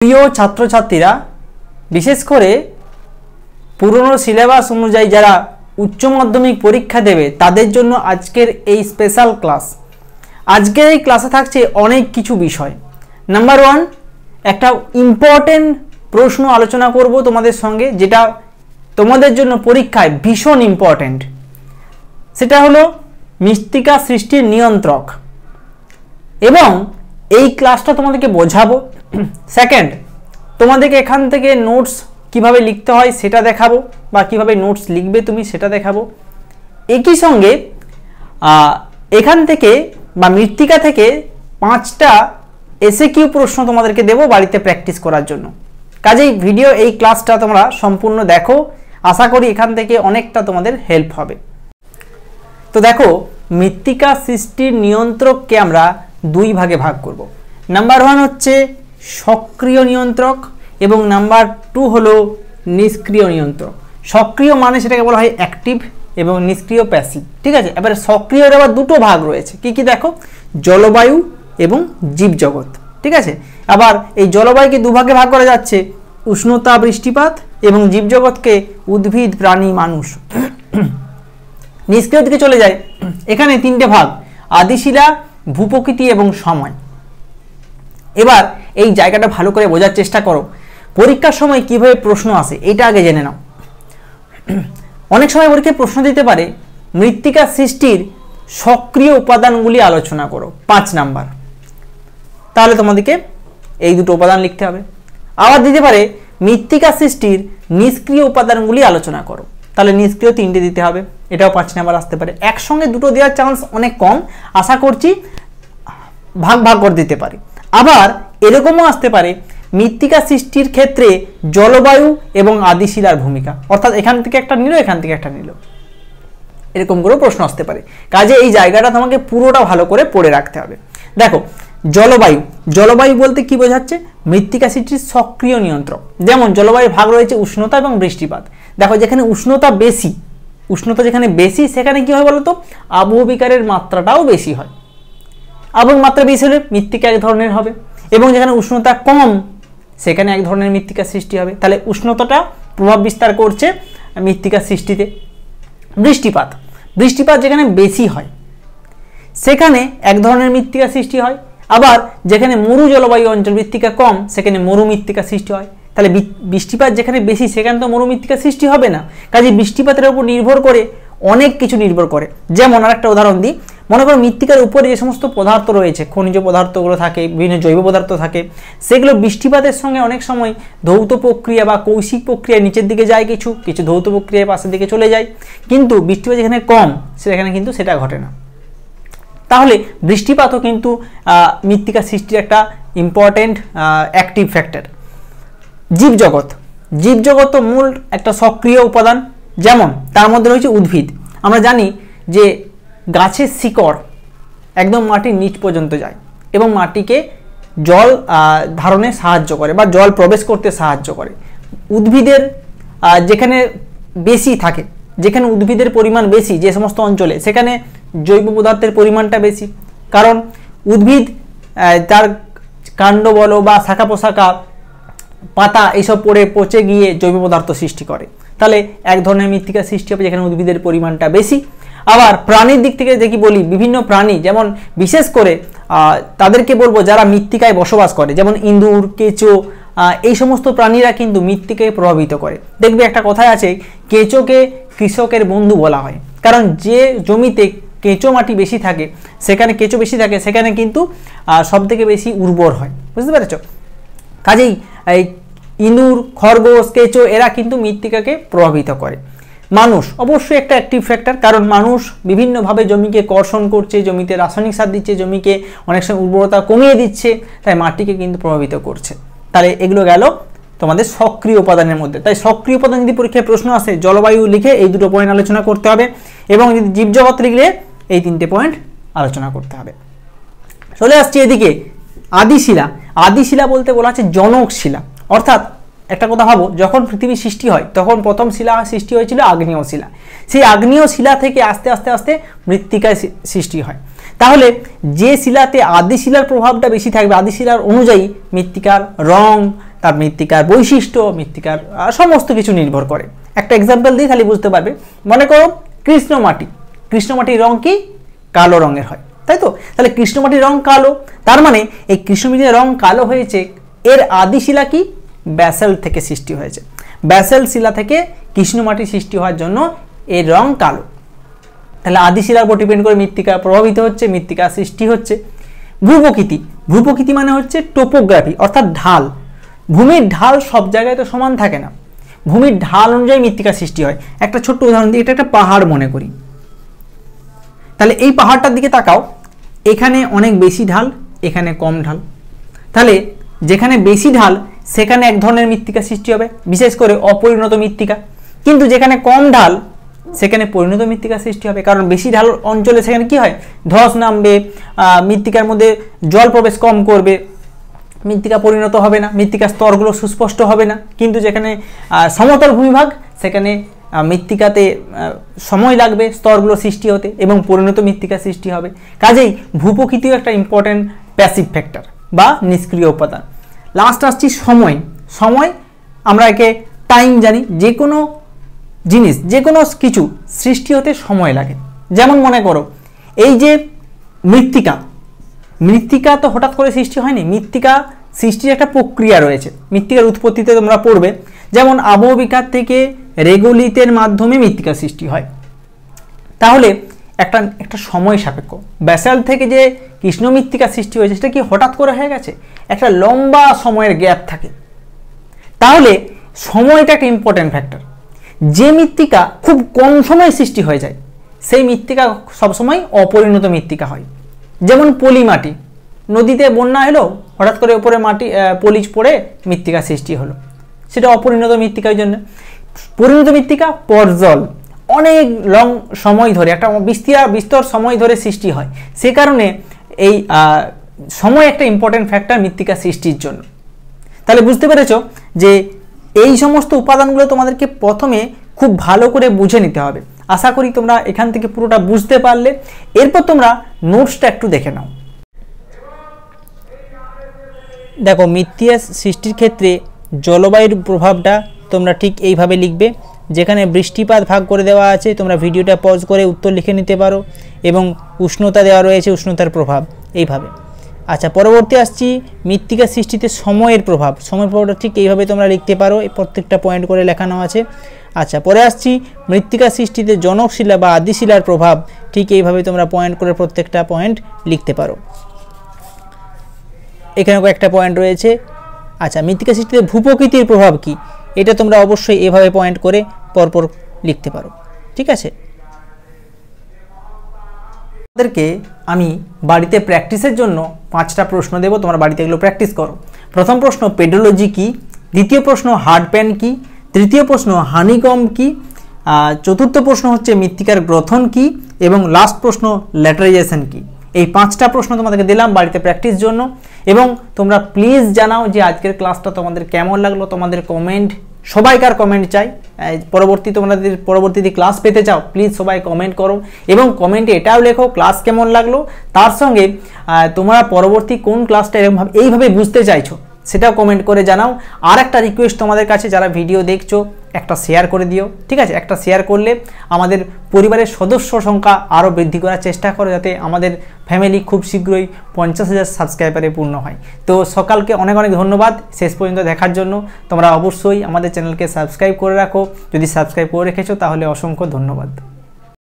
প্রিয় ছাত্রছাত্রীরা, বিশেষ করে পুরনো সিলেবাস অনুযায়ী যারা উচ্চ মাধ্যমিক পরীক্ষা দেবে তাদের জন্য আজকের এই স্পেশাল ক্লাস। আজকের এই ক্লাসে থাকছে অনেক কিছু বিষয়। নাম্বার ওয়ান, একটা ইম্পর্টেন্ট প্রশ্ন আলোচনা করব তোমাদের সঙ্গে, যেটা তোমাদের জন্য পরীক্ষায় ভীষণ ইম্পর্টেন্ট। সেটা হলো মৃত্তিকা সৃষ্টির নিয়ন্ত্রক, এবং এই ক্লাসটা তোমাদেরকে বোঝাবো। সেকেন্ড, তোমাদেরকে এখান থেকে নোটস কিভাবে লিখতে হয় সেটা দেখাবো, বা কিভাবে নোটস লিখবে তুমি সেটা দেখাবো। একই সঙ্গে এখান থেকে বা মৃত্তিকা থেকে 5টা এসএকিউ প্রশ্ন তোমাদেরকে দেবো বাড়িতে প্র্যাকটিস করার জন্য। কাজেই ভিডিও এই ক্লাসটা তোমরা সম্পূর্ণ দেখো, আশা করি এখান থেকে অনেকটা তোমাদের হেল্প হবে। তো দেখো, মৃত্তিকা সৃষ্টির নিয়ন্ত্রককে আমরা দুই ভাগে ভাগ করব। নাম্বার ওয়ান হচ্ছে সক্রিয় নিয়ন্ত্রক, এবং নাম্বার টু হলো নিষ্ক্রিয় নিয়ন্ত্রক। সক্রিয় মানে সেটাকে বলা হয় অ্যাক্টিভ, এবং নিষ্ক্রিয় প্যাসিভ। ঠিক আছে, এবারে সক্রিয়র আবার দুটো ভাগ রয়েছে। কি কি দেখো, জলবায়ু এবং জীবজগৎ। ঠিক আছে, আবার এই জলবায়ুকে দুভাগে ভাগ করা যাচ্ছে, উষ্ণতা, বৃষ্টিপাত, এবং জীবজগৎকে উদ্ভিদ, প্রাণী, মানুষ। নিষ্ক্রিয় দিকে চলে যায়, এখানে 3টে ভাগ, আদিশিলা, ভূপ্রকৃতি এবং সময়। এবার এই জায়গাটা ভালো করে বোঝার চেষ্টা করো, পরীক্ষার সময় কিভাবে প্রশ্ন আসে এটা আগে জেনে নাও। অনেক সময় পরীক্ষায় প্রশ্ন দিতে পারে, মৃত্তিকা সৃষ্টির সক্রিয় উপাদানগুলি আলোচনা করো, 5 নাম্বার। তাহলে তোমাদেরকে এই দুটো উপাদান লিখতে হবে। আবার দিতে পারে মৃত্তিকা সৃষ্টির নিষ্ক্রিয় উপাদানগুলি আলোচনা করো, তাহলে নিষ্ক্রিয় 3টে দিতে হবে, এটাও 5 নাম্বার আসতে পারে। একসঙ্গে দুটো দেওয়ার চান্স অনেক কম, আশা করছি ভাগ ভাগ করে দিতে পারে। আবার এরকমও আসতে পারে, মৃত্তিকা সৃষ্টির ক্ষেত্রে জলবায়ু এবং আদিশিলার ভূমিকা, অর্থাৎ এখান থেকে একটা নিল, এখান থেকে একটা নিল, এরকম করে প্রশ্ন আসতে পারে। কাজে এই জায়গাটা তোমাকে পুরোটা ভালো করে পড়ে রাখতে হবে। দেখো, জলবায়ু, জলবায়ু বলতে কি বোঝাচ্ছে, মৃত্তিকা সৃষ্টির সক্রিয় নিয়ন্ত্রক। যেমন জলবায়ুর ভাগ রয়েছে উষ্ণতা এবং বৃষ্টিপাত। দেখো, যেখানে উষ্ণতা বেশি, উষ্ণতা যেখানে বেশি সেখানে কি হয় বলতো, আবহবিকারের মাত্রাটাও বেশি হয়। আবহাওয়ার মাত্রা বেশি হলে মৃত্তিকা এক ধরনের হবে, এবং যেখানে উষ্ণতা কম সেখানে এক ধরনের মৃত্তিকা সৃষ্টি হবে। তাহলে উষ্ণতাটা প্রভাব বিস্তার করছে মৃত্তিকা সৃষ্টিতে। বৃষ্টিপাত, বৃষ্টিপাত যেখানে বেশি হয় সেখানে এক ধরনের মৃত্তিকা সৃষ্টি হয়। আবার যেখানে মরু জলবায়ু অঞ্চল, মৃত্তিকা কম, সেখানে মরু মৃত্তিকা সৃষ্টি হয়। তাহলে বৃষ্টিপাত যেখানে বেশি সেখানে তো মরু মৃত্তিকা সৃষ্টি হবে না। কাজে বৃষ্টিপাতের উপর নির্ভর করে অনেক কিছু নির্ভর করে। যেমন আর একটা উদাহরণ দিই, মনে করো মৃত্তিকার উপরে যে সমস্ত পদার্থ রয়েছে, খনিজ পদার্থগুলো থাকে, বিভিন্ন জৈব পদার্থ থাকে, সেগুলো বৃষ্টিপাতের সঙ্গে অনেক সময় ধৌত প্রক্রিয়া বা কৌশিক প্রক্রিয়ায় নিচের দিকে যায়, কিছু কিছু ধৌত প্রক্রিয়ায় পাশের দিকে চলে যায়। কিন্তু বৃষ্টিপাত যেখানে কম সেখানে কিন্তু সেটা ঘটে না। তাহলে বৃষ্টিপাতও কিন্তু মৃত্তিকা সৃষ্টির একটা ইম্পর্টেন্ট অ্যাক্টিভ ফ্যাক্টর। জীবজগৎ, জীবজগৎ তো মূল একটা সক্রিয় উপাদান। যেমন তার মধ্যে রয়েছে উদ্ভিদ। আমরা জানি যে গাছের শিকড় একদম মাটির নিচ পর্যন্ত যায় এবং মাটিকে জল ধারণে সাহায্য করে বা জল প্রবেশ করতে সাহায্য করে। উদ্ভিদের যেখানে বেশি থাকে, যেখানে উদ্ভিদের পরিমাণ বেশি যে সমস্ত অঞ্চলে, সেখানে জৈব পদার্থের পরিমাণটা বেশি, কারণ উদ্ভিদ তার কাণ্ড বলো বা শাখা পোশাকা, পাতা এইসব পড়ে পচে গিয়ে জৈব পদার্থ সৃষ্টি করে। তাহলে এক ধরনের মৃত্তিকা সৃষ্টি হবে যেখানে উদ্ভিদের পরিমাণটা বেশি। আবার প্রাণীর দিক থেকে দেখি বলি, বিভিন্ন প্রাণী, যেমন বিশেষ করে তাদেরকে বলবো যারা মৃত্তিকায় বসবাস করে, যেমন ইঁদুর, কেঁচো, এই সমস্ত প্রাণীরা কিন্তু মৃত্তিকায় প্রভাবিত করে। দেখবে একটা কথায় আছে, কেঁচোকে কৃষকের বন্ধু বলা হয়, কারণ যে জমিতে কেঁচো মাটি বেশি থাকে, সেখানে কেঁচো বেশি থাকে, সেখানে কিন্তু সবথেকে বেশি উর্বর হয়। বুঝতে পেরেছ? কাজেই এই ইঁদুর, খরগোশ, কেঁচো এরা কিন্তু মৃত্তিকাকে প্রভাবিত করে। মানুষ অবশ্যই একটা অ্যাক্টিভ ফ্যাক্টর, কারণ মানুষ বিভিন্নভাবে জমিকে কর্ষণ করছে, জমিতে রাসায়নিক সার দিচ্ছে, জমিকে অনেক সময় উর্বরতা কমিয়ে দিচ্ছে, তাই মাটিকে কিন্তু প্রভাবিত করছে। তাহলে এগুলো গেল তোমাদের সক্রিয় উপাদানের মধ্যে। তাই সক্রিয় উপাদান যদি পরীক্ষায় প্রশ্ন আসে, জলবায়ু লিখে এই দুটো পয়েন্ট আলোচনা করতে হবে, এবং যদি জীবজগৎ লিখলে এই 3টে পয়েন্ট আলোচনা করতে হবে। চলে আসছি এদিকে আদিশিলা। আদিশিলা বলতে বলা আছে জনক শিলা, অর্থাৎ একটা কথা ভাবো, যখন পৃথিবী সৃষ্টি হয় তখন প্রথম শিলা সৃষ্টি হয়েছিল আগ্নেয় শিলা। সেই আগ্নেয় শিলা থেকে আস্তে আস্তে আস্তে মৃত্তিকায় সৃষ্টি হয়। তাহলে যে শিলাতে আদি শিলার প্রভাবটা বেশি থাকবে, আদি শিলার অনুযায়ী মৃত্তিকার রং, তার মৃত্তিকার বৈশিষ্ট্য, মৃত্তিকার সমস্ত কিছু নির্ভর করে। একটা এক্সাম্পল দিই তাহলে বুঝতে পারবে। মনে করো কৃষ্ণমাটি, কৃষ্ণমাটির রং কি? কালো রঙের হয়, তাই তো? তাহলে কৃষ্ণমাটির রং কালো, তার মানে এই কৃষ্ণমাটির রং কালো হয়েছে, এর আদি শিলা কি? ব্যাসল্ট থেকে সৃষ্টি হয়েছে। ব্যাসল্ট শিলা থেকে কৃষ্ণমাটি সৃষ্টি হওয়ার জন্য এর রং কালো। তাহলে আদি শিলার উপর ডিপেন্ড করে মৃত্তিকা প্রভাবিত হচ্ছে, মৃত্তিকা সৃষ্টি হচ্ছে। ভূপ্রকৃতি, ভূপ্রকৃতি মানে হচ্ছে টোপোগ্রাফি, অর্থাৎ ঢাল। ভূমির ঢাল সব জায়গায় তো সমান থাকে না, ভূমির ঢাল অনুযায়ী মৃত্তিকা সৃষ্টি হয়। একটা ছোট্ট উদাহরণ দিই, এটা একটা পাহাড় মনে করি। তাহলে এই পাহাড়টার দিকে তাকাও, এখানে অনেক বেশি ঢাল, এখানে কম ঢাল। তাহলে যেখানে বেশি ঢাল সেখানে এক ধরনের মৃত্তিকা সৃষ্টি হবে, বিশেষ করে অপরিণত মৃত্তিকা। কিন্তু যেখানে কম ঢাল সেখানে পরিণত মৃত্তিকা সৃষ্টি হবে, কারণ বেশি ঢাল অঞ্চলে সেখানে কি হয়? ধস নামবে, মৃত্তিকার মধ্যে জল প্রবেশ কম করবে, মৃত্তিকা পরিণত হবে না, মৃত্তিকার স্তরগুলো সুস্পষ্ট হবে না। কিন্তু যেখানে সমতল ভূমিভাগ সেখানে মৃত্তিকাতে সময় লাগবে স্তরগুলো সৃষ্টি হতে এবং পরিণত মৃত্তিকা সৃষ্টি হবে। কাজেই ভূপ্রকৃতিও একটা ইম্পর্টেন্ট প্যাসিভ ফ্যাক্টর বা নিষ্ক্রিয় উপাদান। লাস্ট আসছি সময়। সময় আমরা একে টাইম জানি। যে কোনো জিনিস, যে কোনো কিছু সৃষ্টি হতে সময় লাগে। যেমন মনে করো এই যে মৃত্তিকা, মৃত্তিকা তো হঠাৎ করে সৃষ্টি হয়নি, মৃত্তিকা সৃষ্টির একটা প্রক্রিয়া রয়েছে। মৃত্তিকার উৎপত্তিতে তোমরা পড়বে, যেমন আবহবিকার থেকে রেগোলিতের মাধ্যমে মৃত্তিকা সৃষ্টি হয়। তাহলে একটা সময় সাপেক্ষ। ব্যাসল্ট থেকে যে কৃষ্ণ মৃত্তিকা সৃষ্টি হয়েছে সেটা কি হঠাৎ করে হয়ে গেছে? একটা লম্বা সময়ের গ্যাপ থাকে। তাহলে সময়টা একটা ইম্পর্টেন্ট ফ্যাক্টর। যে মৃত্তিকা খুব কম সময়ে সৃষ্টি হয়ে যায় সেই মৃত্তিকা সবসময় অপরিণত মৃত্তিকা হয়। যেমন পলি মাটি, নদীতে বন্যা এলো, হঠাৎ করে উপরে মাটি পলিজ পড়ে মৃত্তিকা সৃষ্টি হলো, সেটা অপরিণত মৃত্তিকার জন্য। পরিণত মৃত্তিকা পর্জল, অনেক লং সময় ধরে, একটা বিস্তর সময় ধরে সৃষ্টি হয়। সে কারণে এই সময় একটা ইম্পর্টেন্ট ফ্যাক্টর মৃত্তিকা সৃষ্টির জন্য। তাহলে বুঝতে পেরেছ যে এই সমস্ত উপাদানগুলো তোমাদেরকে প্রথমে খুব ভালো করে বুঝে নিতে হবে। আশা করি তোমরা এখান থেকে পুরোটা বুঝতে পারলে। এরপর তোমরা নোটসটা একটু দেখে নাও। দেখো, মৃত্তিকা সৃষ্টির ক্ষেত্রে জলবায়ুর প্রভাবটা তোমরা ঠিক এইভাবে লিখবে। যেখানে বৃষ্টিপাত ভাগ করে দেওয়া আছে, তোমরা ভিডিওটা পজ করে উত্তর লিখে নিতে পারো, এবং উষ্ণতা দেওয়া রয়েছে, উষ্ণতার প্রভাব এইভাবে। আচ্ছা, পরবর্তী আসছি মৃত্তিকা সৃষ্টিতে সময়ের প্রভাব। সময়ের প্রভাবটা ঠিক এইভাবে তোমরা লিখতে পারো, এই প্রত্যেকটা পয়েন্ট করে লেখানো আছে। আচ্ছা, পরে আসছি মৃত্তিকা সৃষ্টিতে জনকশিলা বা আদিশিলার প্রভাব। ঠিক এইভাবে তোমরা পয়েন্ট করে প্রত্যেকটা পয়েন্ট লিখতে পারো। এখানেও একটা পয়েন্ট রয়েছে। আচ্ছা, মৃত্তিকা সৃষ্টিতে ভূপ্রকৃতির প্রভাব কি, এটা তোমরা অবশ্যই এভাবে পয়েন্ট করে পরপর লিখতে পারো। ঠিক আছে, তোমাদেরকে আমি বাড়িতে প্র্যাকটিসের জন্য 5টা প্রশ্ন দেব, তোমরা বাড়িতে এগুলো প্র্যাকটিস করো। প্রথম প্রশ্ন পেডোলজি কি, দ্বিতীয় প্রশ্ন হার্ড প্যান কি, তৃতীয় প্রশ্ন হানিকম কি, চতুর্থ প্রশ্ন হচ্ছে মৃত্তিকার গ্রথন কি, এবং লাস্ট প্রশ্ন ল্যাটারাইজেশন কি। এই 5টা প্রশ্ন তোমাদেরকে দিলাম বাড়িতে প্র্যাকটিস জন্য। এবং তোমরা প্লিজ জানাও যে আজকের ক্লাসটা তোমাদের কেমন লাগলো। তোমাদের কমেন্ট, সবাইকার কমেন্ট চাই। তোমাদের পরবর্তীতে ক্লাস পেতে চাও, প্লিজ সবাই কমেন্ট করো, এবং কমেন্টে এটাও লেখো ক্লাস কেমন লাগলো। তার সঙ্গে তোমরা পরবর্তী কোন ক্লাসটা এইভাবে বুঝতে চাইছো সেটাও কমেন্ট করে জানাও। আর একটা রিকোয়েস্ট তোমাদের কাছে, যারা ভিডিও দেখছো একটা শেয়ার করে দিও। ঠিক আছে, একটা শেয়ার করলে আমাদের পরিবারের সদস্য সংখ্যা আরও বৃদ্ধি করার চেষ্টা করো, যাতে আমাদের ফ্যামিলি খুব শীঘ্রই 50,000 সাবস্ক্রাইবারে পূর্ণ হয়। তো সকালকে অনেক অনেক ধন্যবাদ শেষ পর্যন্ত দেখার জন্য। তোমরা অবশ্যই আমাদের চ্যানেলকে সাবস্ক্রাইব করে রাখো, যদি সাবস্ক্রাইব করে রেখেছো তাহলে অসংখ্য ধন্যবাদ।